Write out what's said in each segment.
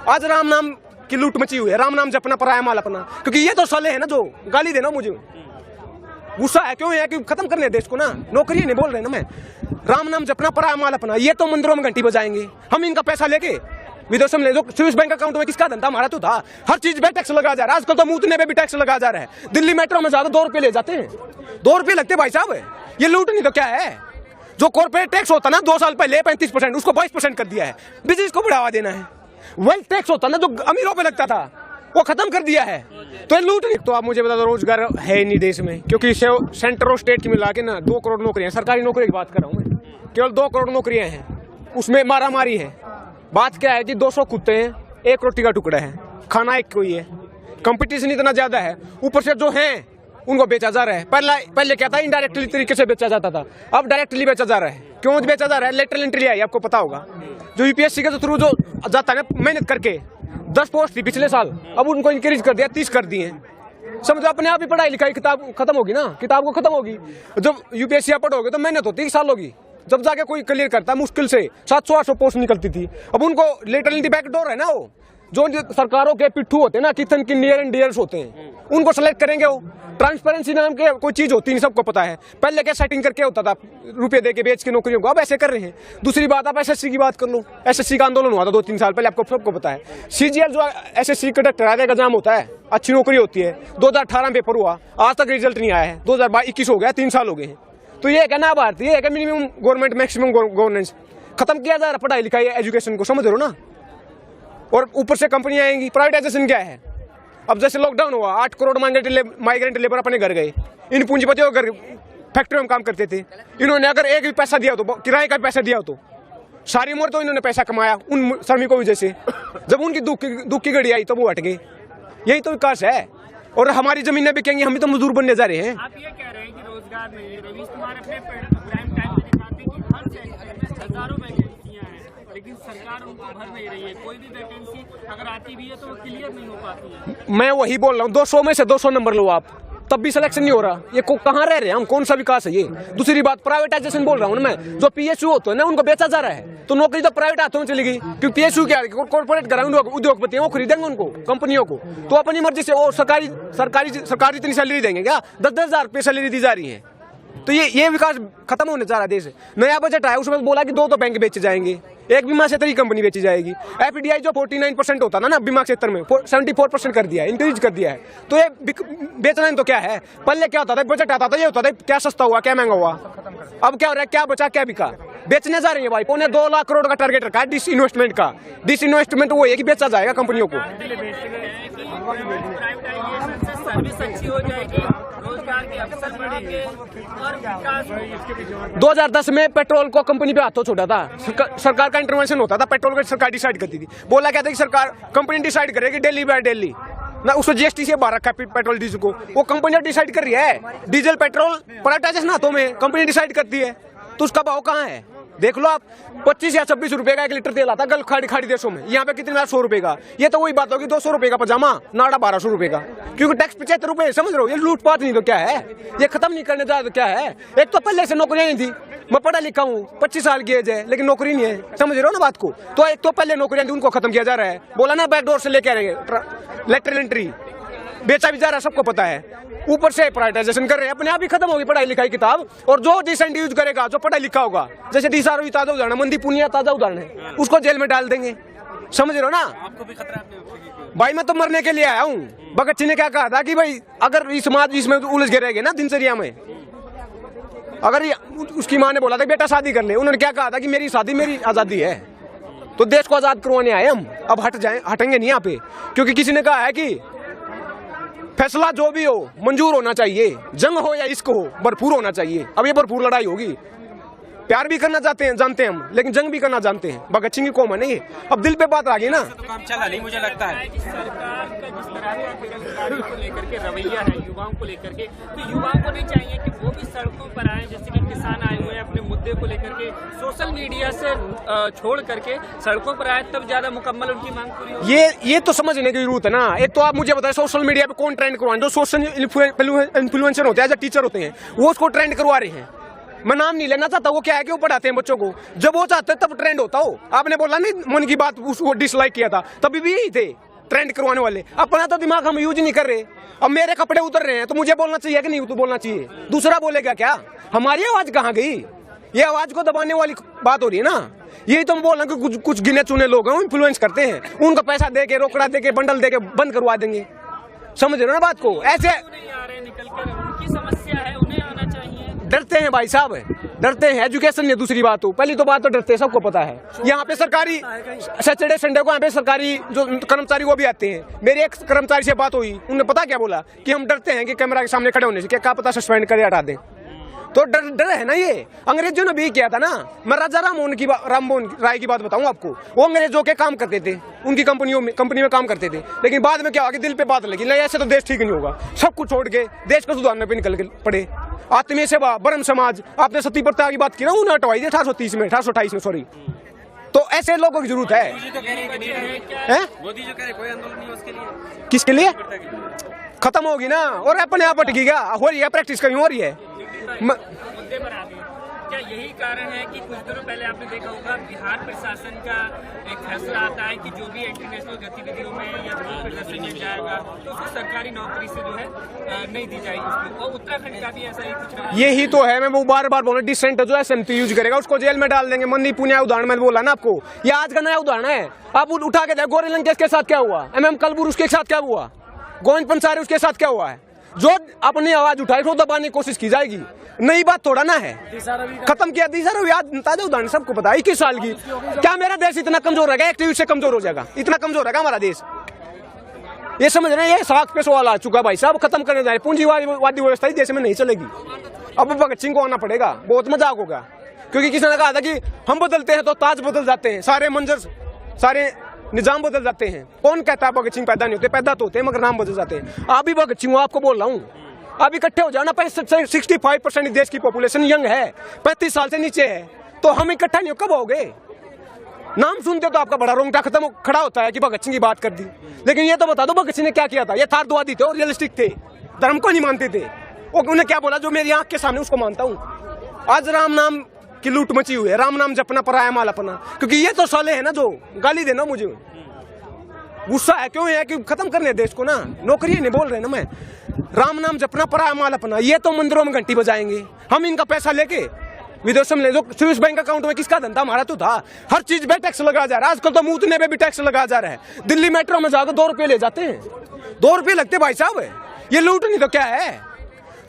आज राम नाम की लूट मची हुई है, राम नाम जपना पराया माल अपना, क्योंकि ये तो साले है ना जो गाली देना मुझे गुस्सा है। क्यों है कि खत्म करने देश को ना, नौकरी नहीं बोल रहे ना मैं, राम नाम जपना पराया माल अपना। ये तो मंदिरों में घंटी बजाएंगे, हम इनका पैसा लेके विदेशों में ले जो स्विस बैंक अकाउंट में किसका धंधा, हमारा तो था। हर चीज पे टैक्स लगा जा रहा है, आजकल तो मूतने पे भी टैक्स लगा जा रहा है। दिल्ली मेट्रो में ज्यादा 2 रुपए ले जाते हैं, 2 रुपए लगते भाई साहब। ये लूट नहीं तो क्या है। जो कॉर्पोरेट टैक्स होता ना 2 साल पहले 35%, उसको 22% कर दिया है। बिजनेस को बढ़ावा देना है। वेल्थ टैक्स होता ना जो अमीरों पे लगता था, वो खत्म कर दिया है। तो ये लूट नहीं। तो आप मुझे बता दो, रोजगार है नहीं देश में, क्योंकि सेंटर और स्टेट की मिला के ना 2 करोड़ नौकरियां, सरकारी नौकरी की बात कर रहा हूँ मैं, केवल 2 करोड़ नौकरियां हैं, उसमें मारामारी है। बात क्या है कि 200 कुत्ते हैं, 1 रोटी का टुकड़ा है, खाना एक कोई है, कंपटीशन इतना ज्यादा है, ऊपर से जो है उनको बेचा जा रहा है। पहले क्या था, इनडायरेक्टली तरीके से बेचा जाता था, अब डायरेक्टली बेचा जा रहा है। क्यों बेचा जा रहा है? लेटरल एंट्री आई, आपको पता होगा, जो यूपीएससी के थ्रू जो जाता है मेहनत करके। 10 पोस्ट थी पिछले साल, अब उनको इंक्रीज कर दिया, 30 कर दिए। समझो अपने आप ही पढ़ाई लिखाई किताब खत्म होगी ना, किताब को खत्म होगी। जब यूपीएससी पढ़ोगे तो मेहनत होती 1 साल होगी, जब जाके कोई क्लियर करता है मुश्किल से 700-800 पोस्ट निकलती थी। अब उनको लेटरल एंट्री बैकडोर है ना, वो जो सरकारों के पिट्ठू होते हैं ना, किचन की नियर एंड डियर्स होते हैं, उनको सेलेक्ट करेंगे। वो ट्रांसपेरेंसी नाम के कोई चीज होती नहीं, सबको पता है। पहले क्या सेटिंग करके होता था, रुपए दे के बेच के नौकरियों को, अब ऐसे कर रहे हैं। दूसरी बात, आप एसएससी की बात कर लो, एसएससी का आंदोलन हुआ था 2-3 साल पहले, आपको सबको पता है। सीजीएल जो एसएससी कंडक्टर का एग्जाम होता है, अच्छी नौकरी होती है, 2018 में पेपर हुआ, आज तक रिजल्ट नहीं आया है, 2021 हो गया, 3 साल हो गए हैं। तो ये है ना भारतीय, ये है मिनिमम गवर्नमेंट मैक्सिमम गवर्नेंस, खत्म किया जा रहा पढ़ाई लिखाई एजुकेशन को, समझ रहे हो ना। और ऊपर से कंपनियां आएंगी। प्राइवेटाइजेशन क्या है? अब जैसे लॉकडाउन हुआ, 8 करोड़ माइग्रेंट लेबर अपने घर गए। इन पूंजीपतियों के घर फैक्ट्रियों में काम करते थे, इन्होंने अगर एक भी पैसा दिया तो, किराए का पैसा दिया तो सारी उम्र तो इन्होंने पैसा कमाया उन श्रमिकों की वजह से। जब उनकी दुख की घड़ी आई तो वो हट गए। यही तो विकास है। और हमारी जमीनें बिकेंगी, हम भी तो मजदूर बनने जा रहे हैं। आप ये कह रहे हैं कि रोजगार नहीं। रवीश कुमार अपने प्राइम टाइम में दिखाते हैं कि हर सेक्टर में हजारों वैकेंसियां हैं, लेकिन सरकार उनको भर नहीं रही है। कोई भी वैकेंसी अगर आती भी है तो वो क्लियर नहीं हो पाती है। मैं वही बोल रहा हूँ, 200 में से 200 नंबर लो आप, तब भी सिलेक्शन नहीं हो रहा। ये कहाँ रह रहे हैं हम, कौन सा विकास है ये? दूसरी बात, प्राइवेटाइजेशन बोल रहा हूँ मैं, जो पीएसयू होते हैं ना उनको बेचा जा रहा है, तो नौकरी तो प्राइवेट हाथों में चली गई। क्योंकि पीएसयू क्या कॉर्पोरेट कर रहे हैं, उद्योगपति वो खरीदेंगे उनको, कंपनियों को, तो अपनी मर्जी से वो सरकारी इतनी सैलरी देंगे क्या? 10-10 हजार रुपये सैलरी दी जा रही है। तो ये विकास खत्म होने जा रहा है देश। नया बजट आया, उसमें बोला कि 2 तो बैंक बेचे जाएंगे, एक बीमा क्षेत्र की कंपनी बेची जाएगी। एफडीआई जो 49% होता ना बीमा क्षेत्र में, 74% कर दिया है, इंक्रीज कर दिया है। तो ये बेचना ही तो क्या है? पहले क्या होता था, बजट आता था, ये होता था क्या सस्ता हुआ क्या महंगा हुआ। अब क्या हो रहा है, क्या बचा क्या बिका? बेचने जा रहे हैं भाई। 2.25 लाख करोड़ का टारगेट रखा है डिस इन्वेस्टमेंट का। डिस इन्वेस्टमेंट वो है कि बेचा जाएगा कंपनियों को। सर्विस अच्छी हो जाएगी, रोजगार के अवसर बढ़ेंगे और विकास होगा। 2010 में पेट्रोल को कंपनी पे हाथों छोड़ा था, सरकार का इंटरवेंशन होता था, पेट्रोल को सरकार डिसाइड करती थी। बोला क्या था कि सरकार कंपनी डिसाइड करेगी डेली बाय डेली ना, उसको जीएसटी से बाहर रखा पेट्रोल डीजल को, वो कंपनी डिसाइड कर रही है। डीजल पेट्रोल प्राइवेटाइजेशन हाथों में, कंपनी डिसाइड करती है, तो उसका भाव कहाँ है? देख लो आप, 25 या 26 रुपए का 1 लीटर तेल आता गल्फ खाड़ी देशों में, यहाँ पे कितने 100 रुपए का। ये तो वही बात होगी, 200 रुपए का पजामा, नाड़ा 1200 रुपए का, क्योंकि टैक्स 75 रुपए, समझ रहे हो? ये लूटपाट नहीं तो क्या है? ये खत्म नहीं करने जा रहा तो क्या है? एक तो पहले से नौकरियां नहीं थी, मैं पढ़ा लिखा हूँ, 25 साल की एज है, लेकिन नौकरी नहीं है, समझ रहे हो ना बात को? तो एक तो पहले नौकरियां थी, उनको खत्म किया जा रहा है। बोला ना बैकडोर से लेके आ रहे हैं, लेटरल एंट्री बेचा भी जा रहा है, सबको पता है। ऊपर से प्राइवेटाइजेशन कर रहे हैं, अपने आप ही खत्म होगी पढ़ाई लिखाई किताब। और जो डिसेंट यूज करेगा, जो पढ़ा लिखा होगा, जैसे दिशारो ताजा उदाहरण, मंदी पुनिया ताजा उदाहरण है, उसको जेल में डाल देंगे, समझ रहे हो ना? आपको भी खतरा है भाई, मैं तो मरने के लिए आया हूँ। भगत सिंह ने क्या कहा था कि भाई अगर इस समाज इसमें उलझ गए रहेंगे ना दिनचर्या में, अगर उसकी माँ ने बोला था बेटा शादी कर ले, उन्होंने क्या कहा था कि मेरी शादी मेरी आजादी है। तो देश को आजाद करवाने आए हम, अब हटेंगे नहीं यहाँ पे, क्योंकि किसी ने कहा है कि फैसला जो भी हो मंजूर होना चाहिए, जंग हो या इश्क हो भरपूर होना चाहिए। अब ये भरपूर लड़ाई होगी। प्यार भी करना चाहते हैं, जानते हैं हम, लेकिन जंग भी करना जानते हैं। भगत सिंह की कौम है नहीं, अब दिल पे बात आ गई ना। तो काम चला नहीं, मुझे लगता है सरकार का जिस तरह का बेरोजगारी को लेकर के रवैया है, युवाओं को लेकर के, तो युवाओं को नहीं चाहिए कि वो भी सड़कों पर आए, जैसे कि किसान आए हुए हैं अपने मुद्दे को लेकर के, सोशल मीडिया से छोड़ करके सड़कों पर आए, तब ज्यादा मुकम्मल उनकी मांग पूरी होगी। ये तो समझने की जरूरत है ना। एक तो आप मुझे बताएं, सोशल मीडिया पे कौन ट्रेंड करवाए? जो सोशल इन्फ्लुएंसर होते हैं, जो टीचर होते हैं, वो उसको ट्रेंड करवा रहे हैं। मैं नाम नहीं लेना चाहता, वो क्या है कि वो पढ़ाते हैं बच्चों को, जब वो चाहते तब ट्रेंड होता हो। आपने बोला नहीं मन की बात, उसको डिसलाइक किया था, तभी भी यही थे ट्रेंड करवाने वाले। अपना तो दिमाग हम यूज नहीं कर रहे। अब मेरे कपड़े उतर रहे हैं तो मुझे बोलना चाहिए कि नहीं तो बोलना चाहिए, दूसरा बोलेगा क्या? हमारी आवाज कहाँ गई? ये आवाज को दबाने वाली बात हो रही है ना। यही तो हम बोल रहे हैं कि कुछ गिने चुने लोग हैं, इन्फ्लुएंस करते हैं, उनका पैसा दे के, रोकड़ा दे के, बंडल दे के बंद करवा देंगे। समझ रहे हो ना बात को? ऐसे नहीं आ रहे निकल कर, उनकी समस्या है, उन्हें आना चाहिए। डरते हैं भाई साहब, डरते हैं। एजुकेशन नहीं, दूसरी बात हो, पहली तो बात तो डरते हैं, सबको पता है। यहाँ पे सरकारी सैटरडे संडे को यहाँ पे सरकारी जो कर्मचारी वो भी आते हैं। मेरे एक कर्मचारी से बात हुई, उन्होंने पता क्या बोला कि हम डरते हैं कि कैमरा के सामने खड़े होने से, क्या पता सस्पेंड करे, हटा दें। तो डर है ना ये। अंग्रेजों ने भी किया था ना। मैं राजा राममोहन राय की बात बताऊं आपको, वो अंग्रेजों के काम करते थे, उनकी कंपनी में काम करते थे, लेकिन बाद में क्या हुआ कि दिल पे बात लगी, नहीं ऐसे तो देश ठीक नहीं होगा, सब कुछ छोड़ के देश को सुधारने पे निकल के पड़े। आत्मीय सेवा, ब्रह्म समाज, आपने सती प्रथा की बात की ना, उन्हें हटवाई थी 1828 में, सॉरी। तो ऐसे लोगों की जरूरत है। मोदी जो कह रहे कोई आंदोलन नहीं उसके लिए, किसके लिए? खत्म होगी ना, और अपने आप अटकी क्या हो रही है, प्रैक्टिस कहीं हो रही है। मुद्दे पर आ गए, क्या यही कारण है कि कुछ दिनों पहले आपने देखा होगा बिहार प्रशासन का एक फैसला आता है कि जो भी इंटरनेशनल गतिविधियों में या विरोध प्रदर्शन में जाएगा तो उसको सरकारी नौकरी से जो है नहीं दी जाएगी उसको। और उत्तराखंड का भी ऐसा ही कुछ रहा। यही तो है, मैं वो बार बार बोल रहा, डिसेंट जो एसएमटी यूज करेगा उसको जेल में डाल देंगे। मंदी पुनिया उदाहरण मैंने बोला ना आपको, ये आज का नया उदाहरण है। आप उठा के देखो गोरे लंकेश के साथ क्या हुआ, MM कलबुर उसके साथ क्या हुआ, गोविंद पंसारी उसके साथ क्या हुआ है। जो अपनी आवाज उठाए उसको दबाने की कोशिश की जाएगी, नई बात थोड़ा ना है। खत्म किया दिशा रवि, आज ताजा उदाहरण सबको पता है, 21 साल की। क्या मेरा देश इतना कमजोर रहेगा? एक्टिविस्ट से कमजोर हो जाएगा, इतना कमजोर रहेगा हमारा देश? ये समझ रहे हैं? ये साख पे सवाल आ चुका भाई साहब, खत्म करने जाए। पूंजीवादी व्यवस्था ही देश में नहीं चलेगी। अब भगत सिंह को आना पड़ेगा, बहुत मजाक होगा, क्योंकि किसी ने कहा था कि हम बदलते हैं तो ताज बदल जाते हैं, सारे मंजर, सारे निजाम बदल जाते हैं। कौन कहता है भगत सिंह पैदा नहीं होते? पैदा तो होते हैं, मगर नाम बदल जाते हैं। आप भी भगत सिंह, आपको बोल रहा हूँ, अब इकट्ठे हो जाओ ना। 65% देश की पॉपुलेशन यंग है, 35 साल से नीचे है, तो हम इकट्ठा नहीं हो, कब होगे? नाम सुनते तो आपका बड़ा रोंगटा खड़ा होता है कि भगत सिंह की बात कर दी। लेकिन ये तो बता दो भगत सिंह ने क्या किया था? ये यथार्थवादी थे और रियलिस्टिक थे, धर्म को नहीं मानते थे। उन्हें क्या बोला, जो मेरी आंख के सामने उसको मानता हूँ। आज राम नाम की लूट मची हुई है, राम नाम जपना पराया माल अपना, क्योंकि ये तो साले है ना जो गाली देना मुझे। गुस्सा है क्यों है कि खत्म करने देश को ना, नौकरी नहीं बोल रहे ना मैं। राम नाम जपना पराया माल अपना, ये तो मंदिरों में घंटी बजाएंगे, हम इनका पैसा लेके विदेशों में ले। जो स्विस बैंक अकाउंट में किसका धंधा? हमारा तो था। हर चीज पे टैक्स लगा जा रहा है, आजकल तो मूतने पे भी टैक्स लगा जा रहा है। दिल्ली मेट्रो में जाकर 2 रुपये ले जाते हैं, 2 रुपये लगते भाई साहब। ये लूट नहीं तो क्या है?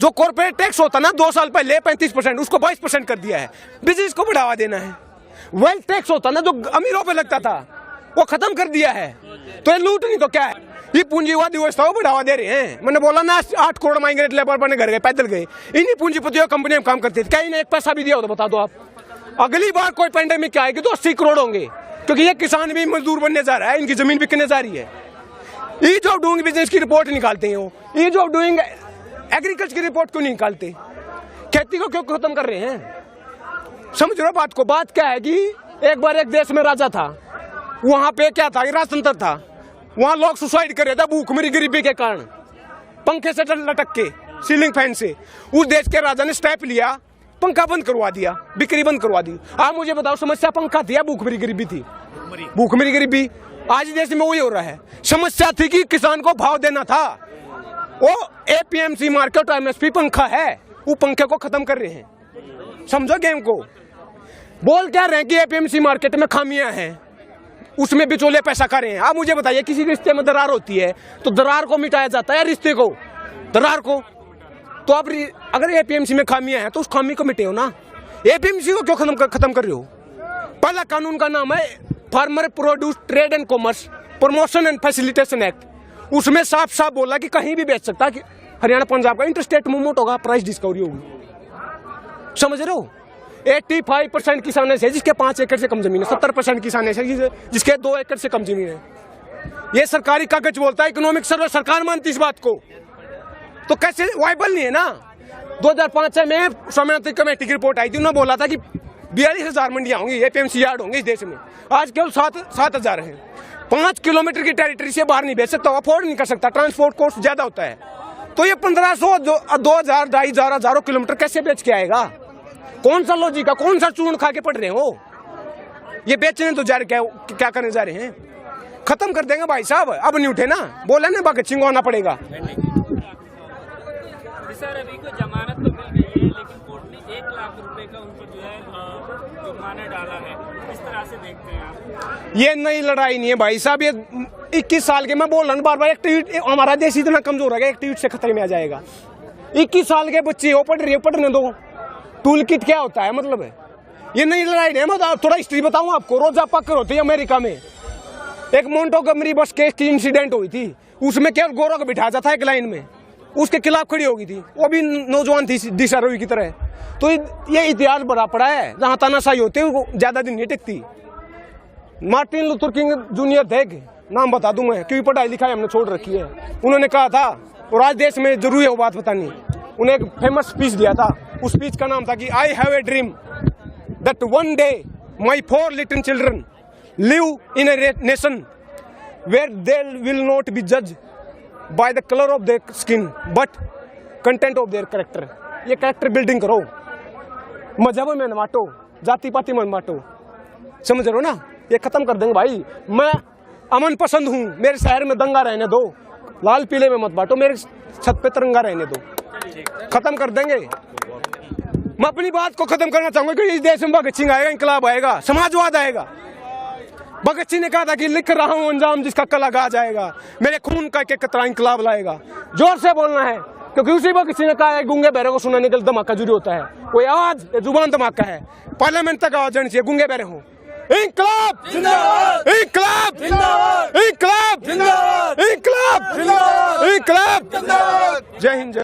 जो कॉर्पोरेट टैक्स होता ना 2 साल पहले 35%, उसको 22% कर दिया है, बिजनेस को बढ़ावा देना है। वेल्थ टैक्स होता ना जो अमीरों पे लगता था, वो खत्म कर दिया है। तो ये लूट नहीं तो क्या है? ये पूंजीवादी व्यवस्था को बढ़ावा दे रहे हैं। मैंने बोला ना 8 करोड़ माइग्रेट लेबर बने घर गए, पैदल गए, इन्हीं पूंजीपतियों कंपनी में काम करते थे। क्या इन्हें एक पैसा भी दिया हो तो बता दो आप। अगली बार कोई पैंडेमिक आएगी तो 80 करोड़ होंगे, क्योंकि ये किसान भी मजदूर बनने जा रहा है, इनकी जमीन बिकने जा रही है। ईज ऑफ डूइंग बिजनेस की रिपोर्ट निकालते हैं, वो ईज ऑफ डूइंग एग्रीकल्चर की रिपोर्ट क्यों नहीं निकालते? खेती को क्यों खत्म कर रहे हैं? समझ रहे हो बात को? बात क्या है कि एक बार एक देश में राजा था, वहां पे क्या था, राजतंत्र था, वहां लोग सुसाइड कर रहे थे भूखमरी गरीबी के कारण, पंखे से लटक के, सीलिंग फैन से। उस देश के राजा ने स्टेप लिया, पंखा बंद करवा दिया, बिक्री बंद करवा दी। आप मुझे बताओ, समस्या पंखा थी या भूखमरी गरीबी थी? भूखमरी गरीबी। आज देश में वही हो रहा है। समस्या थी कि किसान को भाव देना था। वो APMC मार्केट और MSP पंखा है, वो पंखे को खत्म कर रहे हैं। समझो गेम को। बोल क्या रहे हैं कि APMC मार्केट में खामियां हैं, उसमें बिचौले पैसा खा रहे हैं। आप मुझे बताइए, किसी रिश्ते में दरार होती है तो दरार को मिटाया जाता है, रिश्ते को, दरार को। तो आप अगर APMC में खामियां हैं तो उस खामी को मिटे हो ना। APMC को क्यों खत्म कर रहे हो? पहला कानून का नाम है farmer produce trade and commerce promotion and facilitation act. उसमें साफ साफ बोला कि कहीं भी बेच सकता, कि हरियाणा पंजाब का इंटरस्टेट मूवमेंट होगा, प्राइस डिस्कवरी होगी। समझ रहे हो? 85% किसान ऐसे जिसके 5 एकड़ से कम जमीन है, 70% किसान ऐसे जिसके 2 एकड़ से कम जमीन है। ये सरकारी कागज बोलता है, इकोनॉमिक सर्वे सरकार मानती इस बात को, तो कैसे वाइबल नहीं है ना। 2005 में स्वामीनाथन कमेटी की रिपोर्ट आई थी, उन्होंने बोला था कि 42,000 मंडियां होंगी, APMC यार्ड होंगे इस देश में। आज केवल 7,000 हैं। 5 किलोमीटर की टेरिटरी से बाहर नहीं बेच सकता, अफोर्ड नहीं कर सकता, ट्रांसपोर्ट कॉस्ट ज्यादा होता है। तो ये 1500, 2,000, 2,500 किलोमीटर कैसे बेच के आएगा? कौन सा लॉजिक का, कौन सा चूर्ण खा के पढ़ रहे हो? ये बेचने तो जा रहे, क्या करने जा रहे हैं? खत्म कर देंगे भाई साहब, अब नहीं उठे ना, बोला ना भगत सिंह को आना पड़ेगा। सर अभी को जमानत तो मिल गई है, लेकिन कोर्ट ने 1 लाख रुपए का उनको जो है जुर्माना डाला है, किस तरह से देखते हैं आप? ये नई लड़ाई नहीं है भाई साहब, ये 21 साल के, मैं बोल रहा हूँ बार बार, एक ट्वीट, हमारा देश इतना कमजोर है, एक ट्वीट से खतरे में आ जाएगा। 21 साल के बच्चे हो, पढ़ रही हो, पढ़ने दो। टूल किट क्या होता है, मतलब है ये नई लड़ाई नहीं है। मैं थोड़ा हिस्ट्री बताऊं आपको। रोजा पकड़ होती है अमेरिका में, एक मोंटोगमरी बस केस की इंसिडेंट हुई थी, उसमें केवल गोरों को बिठाया था एक लाइन में, उसके खिलाफ खड़ी होगी थी, वो भी नौजवान थी दिशा रवि की तरह। तो ये इतिहास बड़ा पड़ा है, जहां तानाशाही होती है वो ज्यादा दिन नहीं टिकती। मार्टिन लूथर किंग जूनियर थे, नाम बता दूं मैं, क्योंकि पढ़ाई लिखाई हमने छोड़ रखी है। उन्होंने कहा था, और आज देश में जरूरी है वो बात बतानी, उन्हें एक फेमस स्पीच दिया था। उस स्पीच का नाम था कि I have a dream that one day my 4 little children live in a nation where they will not be जज by the colour of their skin but content of their character. ये character building करो, मजहब में न बांटो, जाति पाति में न बांटो, समझ रहे हो ना? ये खत्म कर देंगे भाई। मैं अमन पसंद हूँ, मेरे शहर में दंगा रहने दो, लाल पीले में मत बांटो, मेरे छत पे तिरंगा रहने दो, खत्म कर देंगे। मैं अपनी बात को खत्म करना चाहूंगा कि इस देश में भगत सिंह आएगा, इंकलाब आएगा, समाजवाद आएगा। भगत सिंह ने कहा था कि लिख रहा हूं अंजाम जिसका कल आ जाएगा, मेरे खून का एक कतरा इंकलाब लाएगा। जोर से बोलना है, क्योंकि उसी भगत सिंह ने कहा है गूंगे बहरे को सुनाने के लिए धमाका जरूरी होता है। कोई आवाज, जुबान धमाका है, पार्लियामेंट तक आवाज जानी चाहिए, गूंगे बहरे हो। इंकलाब जिंदाबाद, इंकलाब जिंदाबाद, इंकलाब जिंदाबाद, इंकलाब जिंदाबाद, इंकलाब जिंदाबाद। जय हिंद।